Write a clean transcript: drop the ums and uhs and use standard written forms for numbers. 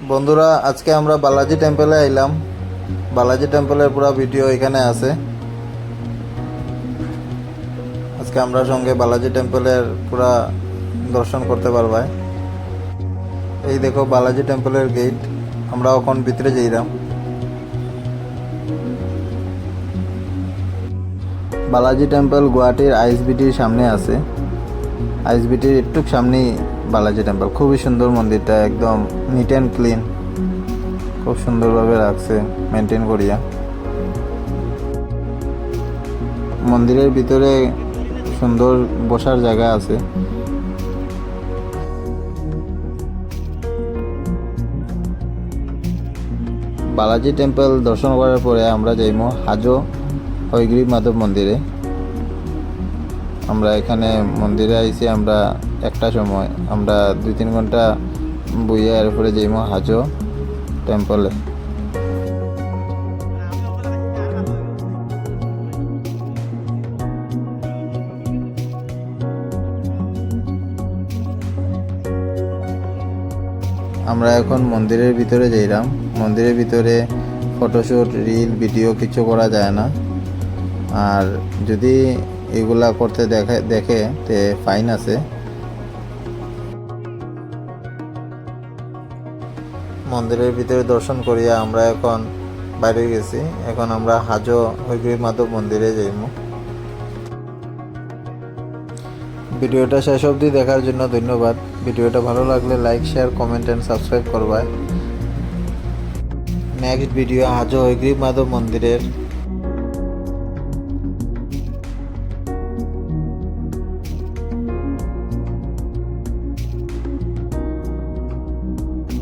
বন্ধুরা, আজকে আমরা বালাজি টেম্পলে আইলাম। বালাজি টেম্পলের পুরো ভিডিও এখানে আছে। আজকে আমরা সঙ্গে বালাজি টেম্পলের পুরা দর্শন করতে পারবাই। এই দেখো বালাজি টেম্পলের গেট। আমরা এখন ভিতরে যাইলাম। বালাজি টেম্পল গুয়াহাটির আইএসবিটির সামনে আছে। আইএসবিটির একটু সামনেই বালাজি টেম্পল। খুবই সুন্দর মন্দিরটা, একদম নিট অ্যান্ড ক্লিন, খুব সুন্দরভাবে রাখছে মেনটেন করিয়া। মন্দিরের ভিতরে সুন্দর বসার জায়গা আছে। বালাজি টেম্পল দর্শন করার পরে আমরা যাইমো হাজো হয়গ্রীব মাধব মন্দিরে। আমরা এখানে মন্দিরে আইছি আমরা একটা সময়, আমরা 2-3 ঘন্টা বইয়া এরপরে যাইমো হাজো টেম্পলে। আমরা এখন মন্দিরের ভিতরে যাইলাম। মন্দিরের ভিতরে ফটোশ্যুট, রিল, ভিডিও কিছু করা যায় না। আর যদি এগুলা করতে দেখে তে ফাইন আছে। মন্দিরের ভিতরে দর্শন করিয়া আমরা এখন বাইরে গেছি। এখন আমরা হাজো হয়গ্রীব মাধব মন্দিরে যাইমু। ভিডিওটা শেষ অবধি দেখার জন্য ধন্যবাদ। ভিডিওটা ভালো লাগলে like, share, comment and subscribe করবা। নেক্সট ভিডিও হাজো হয়গ্রীব মাধব মন্দিরের